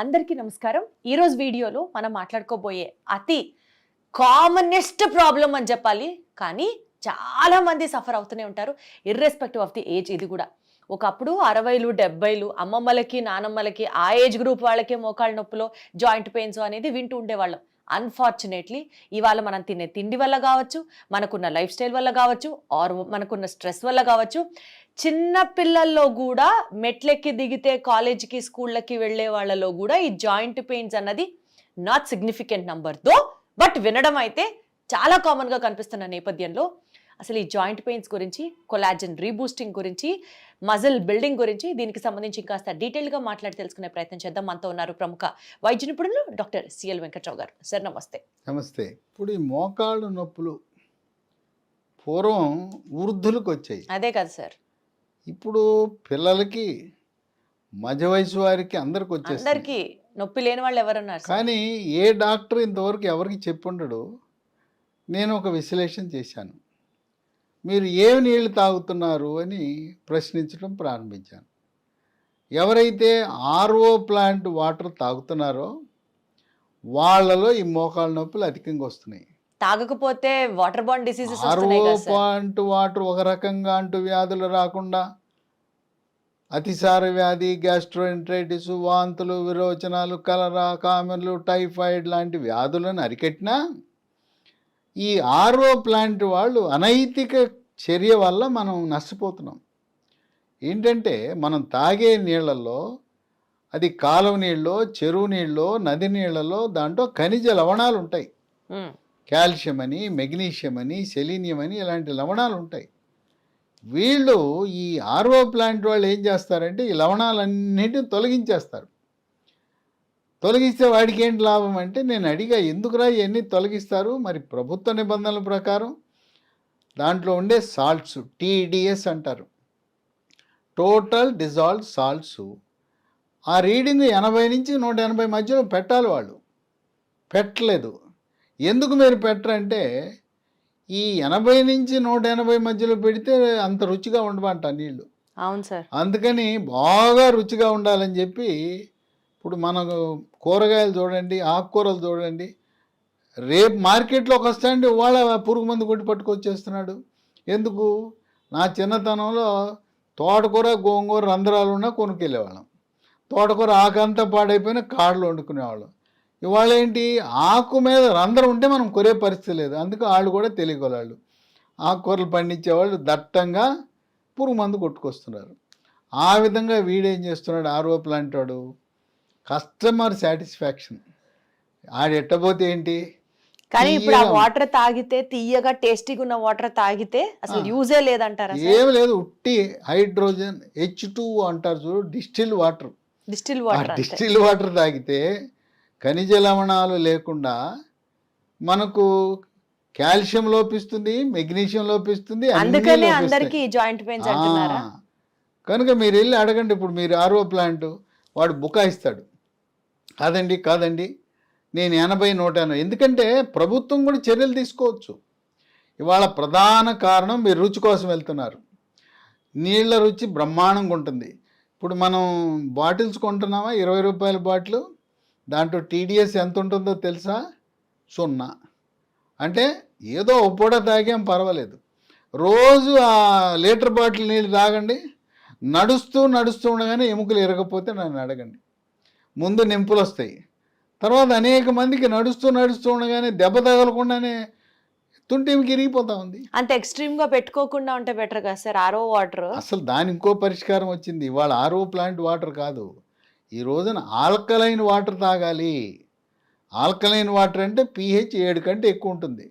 అందరికీ నమస్కారం. ఈరోజు వీడియోలో మనం మాట్లాడుకోబోయే అతి కామనెస్ట్ ప్రాబ్లం అని చెప్పాలి, కానీ చాలా మంది సఫర్ అవుతూనే ఉంటారు ఇర్రెస్పెక్టివ్ ఆఫ్ ది ఏజ్. ఇది కూడా ఒకప్పుడు 60లు 70లు అమ్మమ్మలకి నానమ్మలకి ఆ ఏజ్ గ్రూప్ వాళ్ళకే మోకాళ్ళ నొప్పులో జాయింట్ పెయిన్స్ అనేది వింటూ ఉండేవాళ్ళం. అన్ఫార్చునేట్లీ ఇవాళ మనం తినే తిండి వల్ల కావచ్చు, మనకున్న లైఫ్ స్టైల్ వల్ల కావచ్చు, ఆర్ మనకున్న స్ట్రెస్ వల్ల కావచ్చు, చిన్న పిల్లల్లో కూడా మెట్లెక్కి దిగితే కాలేజీకి స్కూళ్ళకి వెళ్ళే వాళ్ళలో కూడా ఈ జాయింట్ పెయిన్స్ అన్నది not significant number though, but వినడం అయితే చాలా కామన్గా కనిపిస్తున్న నేపథ్యంలో అసలు ఈ జాయింట్ పెయిన్స్ గురించి, కొలాజన్ రీబూస్టింగ్ గురించి, మజిల్ బిల్డింగ్ గురించి, దీనికి సంబంధించి ఇంకాస్త డీటెయిల్గా మాట్లాడి తెలుసుకునే ప్రయత్నం చేద్దాం. మనతో ఉన్నారు ప్రముఖ వైద్య నిపుణులు డాక్టర్ సిఎల్ వెంకట్రావు గారు. సార్ నమస్తే. నమస్తే. ఇప్పుడు ఈ మోకాళ్ళు నొప్పులు పూర్వం వృద్ధులకు వచ్చాయి, అదే కదా సార్. ఇప్పుడు పిల్లలకి మధ్య వయసు వారికి అందరికి వచ్చేసి, అందరికి నొప్పి లేని వాళ్ళు ఎవరన్నారు? కానీ ఏ డాక్టర్ ఇంతవరకు ఎవరికి చెప్పుండడు. నేను ఒక విశ్లేషణ చేశాను. మీరు ఏమి నీళ్లు తాగుతున్నారు అని ప్రశ్నించడం ప్రారంభించాను. ఎవరైతే ఆర్ఓ ప్లాంట్ వాటర్ తాగుతున్నారో వాళ్ళలో ఈ మోకాళ్ళ నొప్పులు అధికంగా వస్తున్నాయి. తాగకపోతే water bond diseases RO plant water ఒక రకంగా అంటూ వ్యాధులు రాకుండా అతిసార వ్యాధి, గ్యాస్ట్రోఎంట్రైటిస్, వాంతులు, విరోచనాలు, కలరా, కామెర్లు, టైఫాయిడ్ లాంటి వ్యాధులను అరికట్టినా ఈ ఆర్ఓ ప్లాంట్ వాళ్ళు అనైతిక చర్య వల్ల మనం నష్టపోతున్నాం. ఏంటంటే మనం తాగే నీళ్ళల్లో, అది కాలువ నీళ్ళలో, చెరువు నీళ్ళలో, నది నీళ్ళలో దాంట్లో ఖనిజ లవణాలు ఉంటాయి. కాల్షియం అని, మెగ్నీషియం అని, సెలీనియం అని ఇలాంటి లవణాలు ఉంటాయి. వీళ్ళు ఈ ఆర్ఓ ప్లాంట్ వాళ్ళు ఏం చేస్తారంటే ఈ లవణాలన్నిటిని తొలగించేస్తారు. తొలగిస్తే వాడికి ఏంటి లాభం అంటే, నేను అడిగా ఎందుకురా ఇవన్నీ తొలగిస్తారు? మరి ప్రభుత్వ నిబంధనల ప్రకారం దాంట్లో ఉండే సాల్ట్స్, టీడీఎస్ అంటారు, టోటల్ డిజాల్వ్ సాల్ట్స్, ఆ రీడింగ్ 80 నుంచి 180 మధ్యలో పెట్టాలి. వాళ్ళు పెట్టలేదు. ఎందుకు మీరు పెట్టరంటే ఈ 80 నుంచి 180 మధ్యలో పెడితే అంత రుచిగా ఉండమంట నీళ్ళు. అవును సార్. అందుకని బాగా రుచిగా ఉండాలని చెప్పి ఇప్పుడు మనకు కూరగాయలు చూడండి, ఆకుకూరలు చూడండి, రేపు మార్కెట్లోకి వస్తాయండి వాళ్ళ పురుగు మందు కొట్టి పట్టుకొచ్చేస్తున్నాడు. ఎందుకు? నా చిన్నతనంలో తోటకూర, గోంగూర రంధ్రాలు ఉన్నా కొనుక్కెళ్ళేవాళ్ళం. తోటకూర ఆకంతా పాడైపోయినా కాడలు వండుకునేవాళ్ళం. ఇవాళ ఏంటి, ఆకు మీద రంధ్రం ఉంటే మనం కొరే పరిస్థితి లేదు. అందుకు వాళ్ళు కూడా తెలియగలవాళ్ళు. ఆకుకూరలు పండించేవాళ్ళు దట్టంగా పురుగు మందు కొట్టుకొస్తున్నారు. ఆ విధంగా వీడేం చేస్తున్నాడు ఆర్ఓ ప్లాంట్ వాడు? కస్టమర్ సాటిస్ఫాక్షన్ ఆడెట్టబోతే ఏంటి, కానీ ఇప్పుడు ఆ వాటర్ తాగితే, తీయగా టేస్టీగా ఉన్న వాటర్ తాగితే అసలు యూజే లేదంటారా? ఏం లేదు, ఉట్టి హైడ్రోజన్ H2 అంటారు చూడు, డిస్టిల్ వాటర్. డిస్టిల్ వాటర్ తాగితే ఖనిజ లవణాలు లేకుండా మనకు కాల్షియం లోపిస్తుంది, మెగ్నీషియం లోపిస్తుంది, అందుకనే అందరికీ జాయింట్ పెయిన్స్ అంటున్నారా? కనుక మీరు వెళ్ళి అడగండి. ఇప్పుడు మీరు ఆర్ఓ ప్లాంట్ వాడు బుకాయిస్తాడు, కాదండి నేను 80, 180. ఎందుకంటే ప్రభుత్వం కూడా చర్యలు తీసుకోవచ్చు. ఇవాళ ప్రధాన కారణం మీరు రుచి కోసం వెళ్తున్నారు. నీళ్ళ రుచి బ్రహ్మాండంగా ఉంటుంది. ఇప్పుడు మనం బాటిల్స్ కొంటున్నామా, 20 రూపాయల బాటిల్, దాంట్లో టీడీఎస్ ఎంత ఉంటుందో తెలుసా? 0. అంటే ఏదో ఒక పూట తాగాం పర్వాలేదు. రోజు ఆ లీటర్ బాటిల్ నీళ్ళు తాగండి, నడుస్తూ ఉండగానే ఎముకలు ఇరగకపోతే నన్ను అడగండి. ముందు నింపులు వస్తాయి, తర్వాత అనేక మందికి నడుస్తూ ఉండగానే దెబ్బ తగలకుండానే తుంటికి ఇరిగిపోతా ఉంది. అంత ఎక్స్ట్రీమ్గా పెట్టుకోకుండా ఉంటే బెటర్ కదా సార్ ఆర్ఓ వాటర్. అసలు దాని ఇంకో పరిష్కారం వచ్చింది. ఇవాళ ఆర్ఓ ప్లాంట్ వాటర్ కాదు, ఈ రోజున ఆల్కలైన్ వాటర్ తాగాలి. ఆల్కలైన్ వాటర్ అంటే pH 7 కంటే ఎక్కువ ఉంటుంది.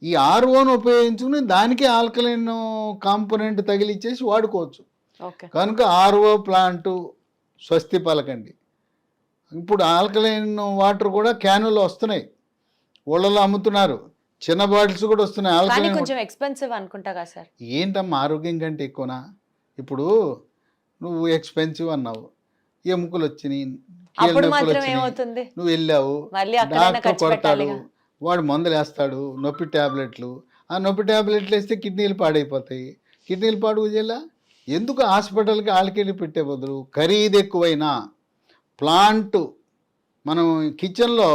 ఈ ఆర్ఓను ఉపయోగించుకుని దానికి ఆల్కలైన్ కాంపోనెంట్ తగిలిచ్చేసి వాడుకోవచ్చు. కనుక ఆర్ఓ ప్లాంట్ స్వస్తి పలకండి. ఇప్పుడు ఆల్కలైన్ వాటర్ కూడా క్యానులు వస్తున్నాయి, ఊళ్ళలో అమ్ముతున్నారు. చిన్న బాటిల్స్ కూడా వస్తున్నాయి. ఆల్కలైన్ కొంచెం ఎక్స్పెన్సివ్ అనుకుంటా కదా సార్. ఏంటమ్మా, ఆరోగ్యం కంటే ఎక్కువనా? ఇప్పుడు నువ్వు ఎక్స్పెన్సివ్ అన్నావు, ఎముకలు వచ్చినాయి, నువ్వు వెళ్ళావు, డాక్టర్ కొడతాడు, వాడు మందులు వేస్తాడు, నొప్పి ట్యాబ్లెట్లు. ఆ నొప్పి ట్యాబ్లెట్లు వేస్తే కిడ్నీలు పాడైపోతాయి. కిడ్నీలు పాడు చేయాలా? ఎందుకు హాస్పిటల్కి ఆల్కెళ్ళి పెట్టే బదులు ఖరీదు ఎక్కువైనా ప్లాంట్ మనం కిచెన్లో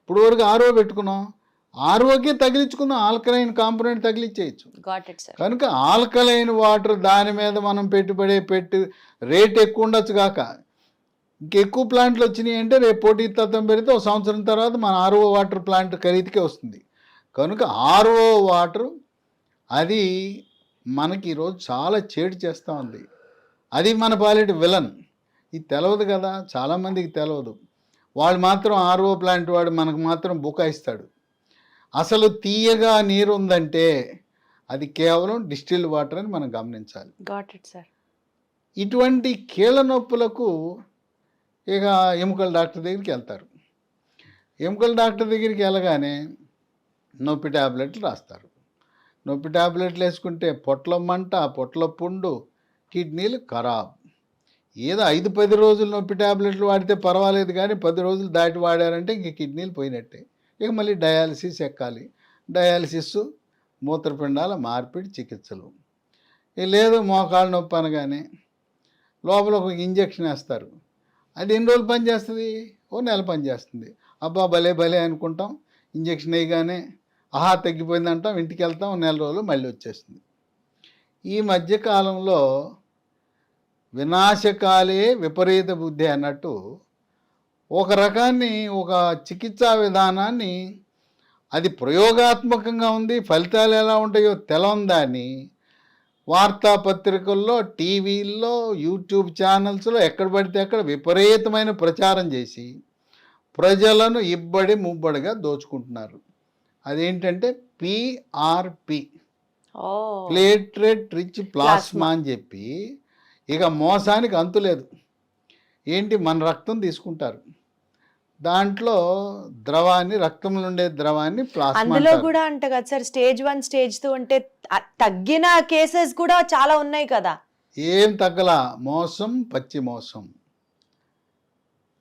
ఇప్పుడు వరకు ఆర్ఓ పెట్టుకున్నాం, ఆర్ఓకే తగిలించుకున్నాం, ఆల్కలైన్ కాంపోనెంట్ తగిలించేయచ్చు. Got it sir. కనుక ఆల్కలైన్ వాటర్ దాని మీద మనం పెట్టి రేట్ ఎక్కువ ఉండొచ్చు కాక ఇంకెక్కువ ప్లాంట్లు వచ్చినాయి అంటే రేపు పోటీ తత్వం పెరిగితే ఒక సంవత్సరం తర్వాత మన ఆర్ఓ వాటర్ ప్లాంట్ ఖరీదుకే వస్తుంది. కనుక ఆర్ఓ వాటర్ అది మనకి ఈరోజు చాలా చేటు చేస్తూ ఉంది. అది మన పాలిటి విలన్. ఇది తెలవదు కదా, చాలామందికి తెలవదు. వాళ్ళు మాత్రం ఆర్ఓ ప్లాంట్ వాడు మనకు మాత్రం బుకాయిస్తాడు. అసలు తీయగా నీరు ఉందంటే అది కేవలం డిస్టిల్డ్ వాటర్ అని మనం గమనించాలి. Got it sir. ఇటువంటి కీళ్ళ నొప్పులకు ఇక ఎముకల డాక్టర్ దగ్గరికి వెళ్తారు. ఎముకల డాక్టర్ దగ్గరికి వెళ్ళగానే నొప్పి ట్యాబ్లెట్లు రాస్తారు. నొప్పి ట్యాబ్లెట్లు వేసుకుంటే పొట్ల మంట, పొట్ల పుండు, కిడ్నీలు ఖరాబ్. ఏదో 5-10 రోజులు నొప్పి ట్యాబ్లెట్లు వాడితే పర్వాలేదు, కానీ 10 రోజులు దాటి వాడారంటే ఇంక కిడ్నీలు పోయినట్టే. ఇక మళ్ళీ డయాలసిస్ ఎక్కాలి. డయాలసిస్, మూత్రపిండాల మార్పిడి చికిత్సలు. లేదు మోకాళ్ళ నొప్పి అనగానే లోపల ఒక ఇంజక్షన్ వేస్తారు. అది ఎన్ని రోజులు పనిచేస్తుంది? ఓ నెల పనిచేస్తుంది. అబ్బా భలే భలే అనుకుంటాం. ఇంజక్షన్ వేయగానే ఆహా తగ్గిపోయింది అంటాం, ఇంటికి వెళ్తాం, నెల రోజులు మళ్ళీ వచ్చేస్తుంది. ఈ మధ్యకాలంలో వినాశకాలే విపరీత బుద్ధి అన్నట్టు ఒక రకాన్ని, ఒక చికిత్సా విధానాన్ని, అది ప్రయోగాత్మకంగా ఉంది, ఫలితాలు ఎలా ఉంటాయో తెలవందాన్ని వార్తాపత్రికల్లో, టీవీల్లో, యూట్యూబ్ ఛానల్స్లో ఎక్కడ పడితే అక్కడ విపరీతమైన ప్రచారం చేసి ప్రజలను ఇబ్బడి ముబ్బడిగా దోచుకుంటున్నారు. అదేంటంటే పిఆర్పి, ప్లేట్లెట్ రిచ్ ప్లాస్మా అని చెప్పి ఇక మోసానికి అంతులేదు. ఏంటి, మన రక్తం తీసుకుంటారు, దాంట్లో ద్రవాన్ని, రక్తంలో ఉండే ద్రవాన్ని ప్లాస్మా. అందులో కూడా అంట కదా సార్, స్టేజ్ 1 స్టేజ్ 2 అంటే తగ్గిన కేసెస్ కూడా చాలా ఉన్నాయి కదా. ఏం తగ్గలా, మోసం, పచ్చి మోసం.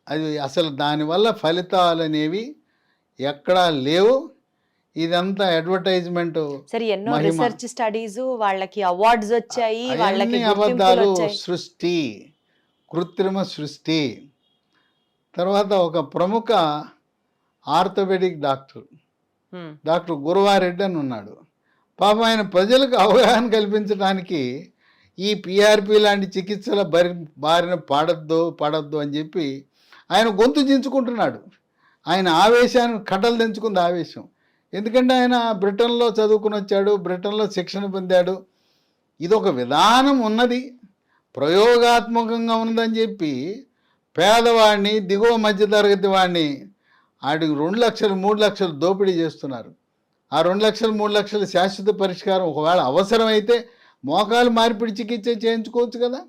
అది అసలు దానివల్ల ఫలితాలు అనేవి ఎక్కడా లేవు. ఇదంతా అడ్వర్టైజ్మెంట్. సరే, ఎన్నో రీసెర్చ్ స్టడీస్, వాళ్ళకి అవార్డ్స్ వచ్చాయి, వాళ్ళకి అబద్ధాలు, సృష్టి, కృత్రిమ సృష్టి. తర్వాత ఒక ప్రముఖ ఆర్థోపెడిక్ డాక్టర్ గురువారెడ్డి అని ఉన్నాడు. పాపం ఆయన ప్రజలకు అవగాహన కల్పించడానికి ఈ పిఆర్పి లాంటి చికిత్సల బారిన పడద్దు అని చెప్పి ఆయన గొంతు చించుకుంటున్నాడు. ఆయన ఆవేశాన్ని కట్టలు తెంచుకుంది ఆవేశం. ఎందుకంటే ఆయన బ్రిటన్లో చదువుకుని వచ్చాడు, బ్రిటన్లో శిక్షణ పొందాడు. ఇది ఒక విధానం ఉన్నది, ప్రయోగాత్మకంగా ఉన్నదని చెప్పి పేదవాడిని, దిగువ మధ్యతరగతి వాడిని ఆడికి 2 లక్షలు 3 లక్షలు దోపిడీ చేస్తున్నారు. ఆ 2 లక్షలు 3 లక్షలు శాశ్వత పరిష్కారం ఒకవేళ అవసరమైతే మోకాలు మార్పిడి చికిత్స చేయించుకోవచ్చు కదా.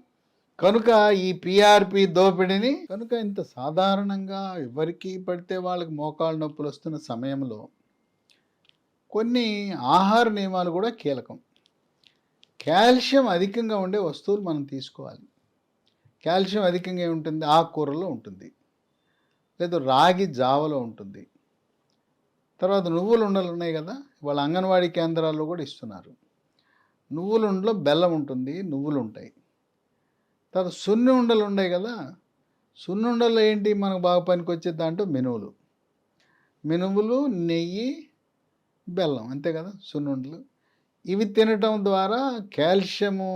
కనుక ఈ పిఆర్పి దోపిడీని, కనుక ఇంత సాధారణంగా ఎవరికి పడితే వాళ్ళకి మోకాళ్ళ నొప్పులు వస్తున్న సమయంలో కొన్ని ఆహార నియమాలు కూడా కీలకం. కాల్షియం అధికంగా ఉండే వస్తువులు మనం తీసుకోవాలి. కాల్షియం అధికంగా ఉంటుంది, ఆకుకూరలో ఉంటుంది, లేదా రాగి జావలో ఉంటుంది. తర్వాత నువ్వుల ఉండలు ఉన్నాయి కదా, వాళ్ళ అంగన్వాడీ కేంద్రాల్లో కూడా ఇస్తున్నారు. నువ్వుల ఉండలో బెల్లం ఉంటుంది, నువ్వులు ఉంటాయి. తర్వాత సున్ని ఉండలు ఉన్నాయి కదా, సున్ని ఉండల్లో ఏంటి మనకు బాగా పనికొచ్చే దాంట్లో మినుములు, నెయ్యి, బెల్లం, అంతే కదా సున్ని ఉండలు. ఇవి తినటం ద్వారా కాల్షియము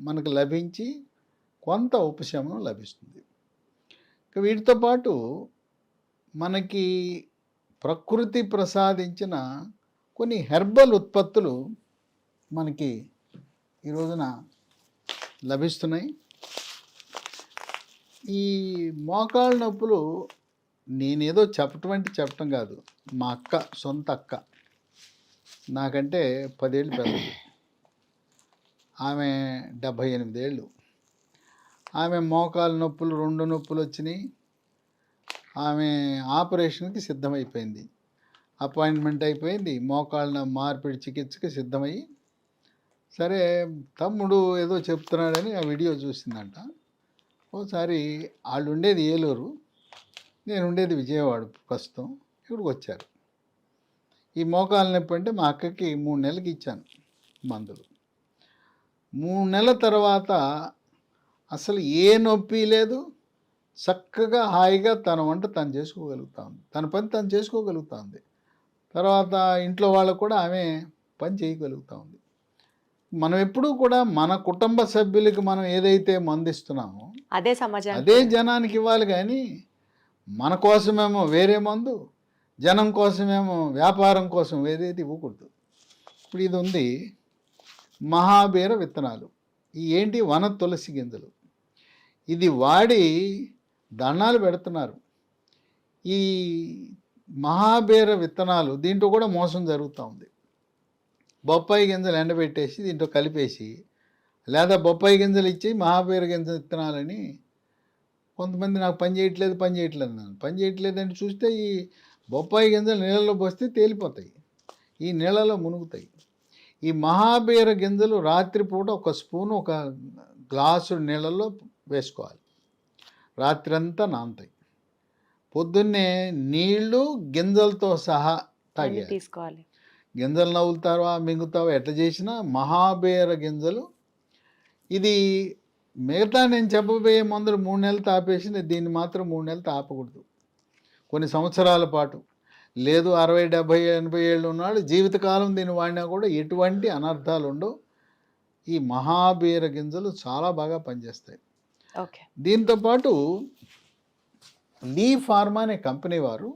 మనకు లభించి కొంత ఉపశమనం లభిస్తుంది. వీటితో పాటు మనకి ప్రకృతి ప్రసాదించిన కొన్ని హెర్బల్ ఉత్పత్తులు మనకి ఈ రోజున లభిస్తున్నాయి. ఈ మోకాళ్ళ నొప్పులు నేనేదో చెప్పటం కాదు, మా సొంత అక్క, నాకంటే 10 ఏళ్ళు పెద్దది, ఆమె 78 ఏళ్ళు. ఆమె మోకాళ్ళ నొప్పులు 2 నొప్పులు వచ్చినాయి. ఆమె ఆపరేషన్కి సిద్ధమైపోయింది, అపాయింట్మెంట్ అయిపోయింది, మోకాళ్ళ మార్పిడి చికిత్సకి సిద్ధమయ్యి. సరే, తమ్ముడు ఏదో చెప్తున్నాడని ఆ వీడియో చూసిందంట. ఓసారి వాళ్ళు ఉండేది ఏలూరు, నేను ఉండేది విజయవాడ, ప్రస్తుతం ఇక్కడికి వచ్చారు. ఈ మోకాళ్ళ నొప్పి అంటే మా అక్కకి 3 నెలలకి ఇచ్చాను మందులు. 3 నెలల తర్వాత అసలు ఏ నొప్పి లేదు, చక్కగా హాయిగా తన వంట తను చేసుకోగలుగుతా ఉంది, తన పని తను చేసుకోగలుగుతా ఉంది. తర్వాత ఇంట్లో వాళ్ళకు కూడా ఆమె పని చేయగలుగుతా ఉంది. మనం ఎప్పుడూ కూడా మన కుటుంబ సభ్యులకి మనం ఏదైతే మందిస్తున్నామో అదే సమాజానికి అదే జనానికి ఇవ్వాలి, కానీ మన కోసమేమో వేరే మందు, జనం కోసమేమో వ్యాపారం కోసం ఏదైతే ఇవ్వకూడదు. ఇప్పుడు ఇది ఉంది మహాబీర విత్తనాలు. ఈ ఏంటి వన తులసి గింజలు. ఇది వాడి దండాలు పెడుతున్నారు. ఈ మహాబీర విత్తనాలు దీంట్లో కూడా మోసం జరుగుతూ ఉంది. బొప్పాయి గింజలు ఎండబెట్టేసి దీంట్లో కలిపేసి, లేదా బొప్పాయి గింజలు ఇచ్చి మహాబీర గింజ విత్తనాలని కొంతమంది నాకు పని చేయట్లేదు అన్నాను. పని చేయట్లేదని చూస్తే ఈ బొప్పాయి గింజలు నీళ్ళలో పోస్తే తేలిపోతాయి, ఈ నీళ్ళలో మునుగుతాయి. ఈ మహాబీర గింజలు రాత్రిపూట ఒక స్పూను ఒక గ్లాసు నీళ్ళలో వేసుకోవాలి, రాత్రి అంతా నానతాయి. పొద్దున్నే నీళ్లు గింజలతో సహా తాగి తీసుకోవాలి. గింజలు నవ్వులుతావా మింగుతావా ఎట్లా చేసినా మహాబీర గింజలు. ఇది మిగతా నేను చెప్పబోయే మందులు 3 నెలలు తాపేసి దీన్ని మాత్రం 3 నెలలు తాపకూడదు, కొన్ని సంవత్సరాల పాటు. లేదు 60, 70, 80 ఏళ్ళు ఉన్నాడు జీవితకాలం దీన్ని వాడినా కూడా ఎటువంటి అనర్థాలు ఉండవు. ఈ మహాబీర గింజలు చాలా బాగా పనిచేస్తాయి. ఓకే. దీంతోపాటు లీ ఫార్మా అనే కంపెనీ వారు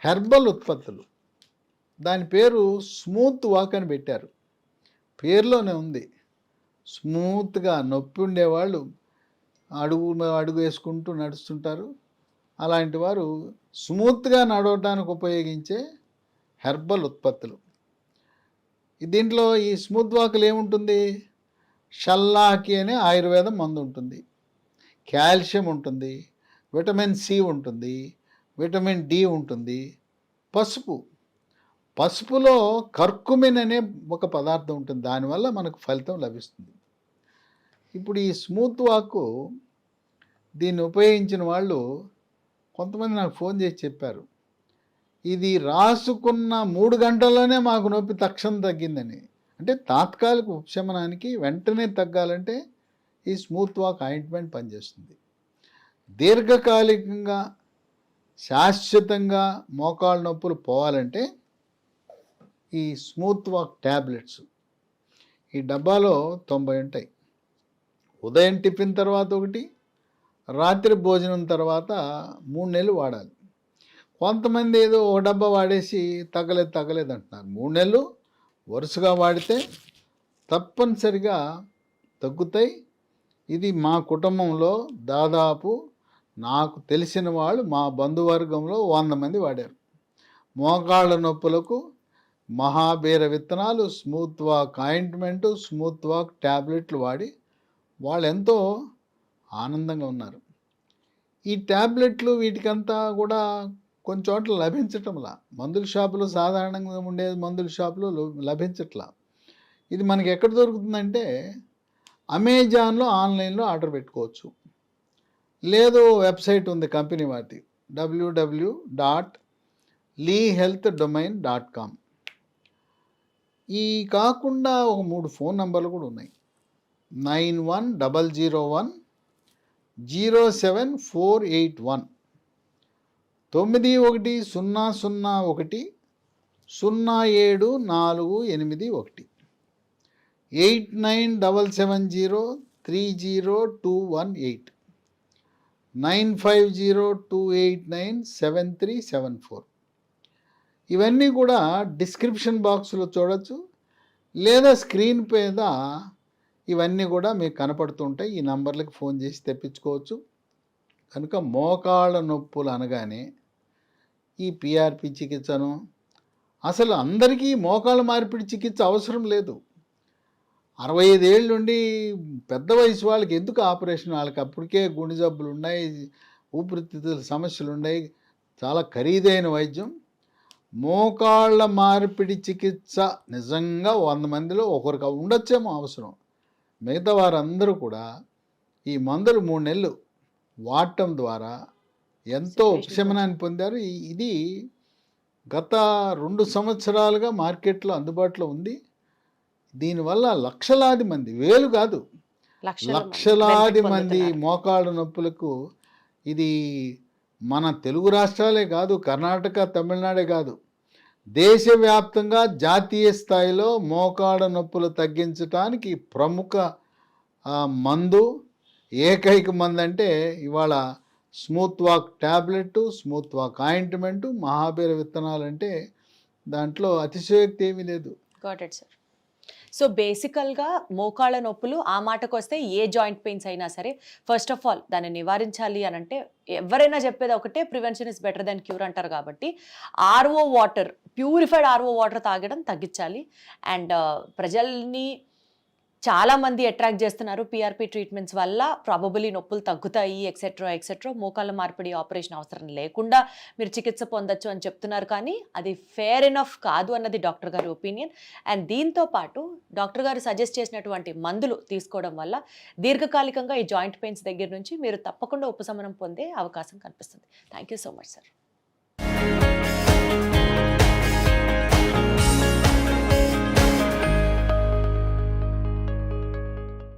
హెర్బల్ ఉత్పత్తులు, దాని పేరు స్మూత్ వాక్ అని పెట్టారు. పేరులోనే ఉంది, స్మూత్గా నొప్పి ఉండేవాళ్ళు అడుగు వేసుకుంటూ నడుస్తుంటారు. అలాంటి వారు స్మూత్గా నడవడానికి ఉపయోగించే హెర్బల్ ఉత్పత్తులు. దీంట్లో ఈ స్మూత్ వాకులు ఏముంటుంది, షల్లాకి అనే ఆయుర్వేదం మందు ఉంటుంది, కాల్షియం ఉంటుంది, విటమిన్ సి ఉంటుంది, విటమిన్ డి ఉంటుంది, పసుపులో కర్కుమిన్ అనే ఒక పదార్థం ఉంటుంది, దానివల్ల మనకు ఫలితం లభిస్తుంది. ఇప్పుడు ఈ స్మూత్ వాక్ దీన్ని ఉపయోగించిన వాళ్ళు కొంతమంది నాకు ఫోన్ చేసి చెప్పారు, ఇది రాసుకున్న 3 గంటల్లోనే మాకు నొప్పి తక్షణం తగ్గిందని. అంటే తాత్కాలిక ఉపశమనానికి వెంటనే తగ్గాలంటే ఈ స్మూత్ వాక్ ఆయింట్మెంట్ పనిచేస్తుంది. దీర్ఘకాలికంగా శాశ్వతంగా మోకాళ్ళ నొప్పులు పోవాలంటే ఈ స్మూత్ వాక్ ట్యాబ్లెట్స్, ఈ డబ్బాలో 90 ఉంటాయి. ఉదయం టిఫిన్ తర్వాత ఒకటి, రాత్రి భోజనం తర్వాత 3 నెలలు వాడాలి. కొంతమంది ఏదో ఒక డబ్బా వాడేసి తగ్గలేదు అంటున్నారు. 3 నెలలు వరుసగా వాడితే తప్పనిసరిగా తగ్గుతాయి. ఇది మా కుటుంబంలో దాదాపు నాకు తెలిసిన వాళ్ళు మా బంధువర్గంలో 100 మంది వాడారు. మోకాళ్ళ నొప్పులకు మహాబీర విత్తనాలు, smooth walk ointment, smooth walk ట్యాబ్లెట్లు వాడి వాళ్ళు ఎంతో ఆనందంగా ఉన్నారు. ఈ ట్యాబ్లెట్లు వీటికంతా కూడా కొన్ని చోట్ల లభించటంలా, మందుల షాపులో సాధారణంగా ఉండే మందుల షాపులో లభించట్లా. ఇది మనకి ఎక్కడ దొరుకుతుందంటే అమెజాన్లో ఆన్లైన్లో ఆర్డర్ పెట్టుకోవచ్చు, లేదు వెబ్సైట్ ఉంది కంపెనీ వాటి www.leehealthdomain.com. ఈ కాకుండా ఒక 3 ఫోన్ నంబర్లు కూడా ఉన్నాయి, 9100107481, 9100107481, 8977030218, 9502897374. ఇవన్నీ కూడా డిస్క్రిప్షన్ బాక్స్లో చూడొచ్చు, లేదా స్క్రీన్ మీద ఇవన్నీ కూడా మీకు కనపడుతుంటాయి. ఈ నంబర్లకు ఫోన్ చేసి తెప్పించుకోవచ్చు. కనుక మోకాళ్ళ నొప్పులు అనగానే ఈ పిఆర్పి చికిత్సను, అసలు అందరికీ మోకాళ్ళ మార్పిడి చికిత్స అవసరం లేదు. 65 ఏళ్ళ నుండి పెద్ద వయసు వాళ్ళకి ఎందుకు ఆపరేషన్, వాళ్ళకి అప్పటికే గుండె జబ్బులు ఉన్నాయి, ఊపిరితిత్తుల సమస్యలు ఉన్నాయి, చాలా ఖరీదైన వైద్యం. మోకాళ్ళ మార్పిడి చికిత్స నిజంగా 100 మందిలో ఒకరికి ఉండొచ్చేమో అవసరం. మిగతా వారందరూ కూడా ఈ మందులు 3 నెలలు వాడటం ద్వారా ఎంతో ఉపశమనాన్ని పొందారు. ఇది గత 2 సంవత్సరాలుగా మార్కెట్లో అందుబాటులో ఉంది. దీనివల్ల లక్షలాది మంది, వేలు కాదు, లక్షలాది benefit మంది పొందుతున్నారు. మోకాళ్ళ నొప్పులకు ఇది మన తెలుగు రాష్ట్రాలే కాదు, కర్ణాటక, తమిళనాడే కాదు, దేశవ్యాప్తంగా జాతీయ స్థాయిలో మోకాళ్ళ నొప్పులు తగ్గించడానికి ప్రముఖ మందు, ఏకైక మందు అంటే ఇవాళ smooth walk tablet, smooth walk ointment, మహాబీర విత్తనాలు అంటే దాంట్లో అతిశయోక్తి ఏమీ లేదు. Got it sir. సో బేసికల్గా మోకాళ్ళ నొప్పులు ఆ మాటకు వస్తే ఏ జాయింట్ పెయిన్స్ అయినా సరే ఫస్ట్ ఆఫ్ ఆల్ దాన్ని నివారించాలి అని అంటే ఎవరైనా చెప్పేది ఒకటే, prevention is better than cure అంటారు. కాబట్టి RO water, purified RO water తాగడం తగ్గించాలి. అండ్ ప్రజల్ని చాలామంది అట్రాక్ట్ చేస్తున్నారు పిఆర్పి ట్రీట్మెంట్స్ వల్ల, ప్రాబబులీ నొప్పులు తగ్గుతాయి ఎక్సెట్రా ఎక్సెట్రా, మోకాళ్ళ మార్పిడి ఆపరేషన్ అవసరం లేకుండా మీరు చికిత్స పొందొచ్చు అని చెప్తున్నారు. కానీ అది ఫేర్ ఎనఫ్ కాదు అన్నది డాక్టర్ గారి ఒపీనియన్. అండ్ దీంతో పాటు డాక్టర్ గారు సజెస్ట్ చేసినటువంటి మందులు తీసుకోవడం వల్ల దీర్ఘకాలికంగా ఈ జాయింట్ పెయిన్స్ దగ్గర నుంచి మీరు తప్పకుండా ఉపశమనం పొందే అవకాశం కనిపిస్తుంది. Thank you so much sir.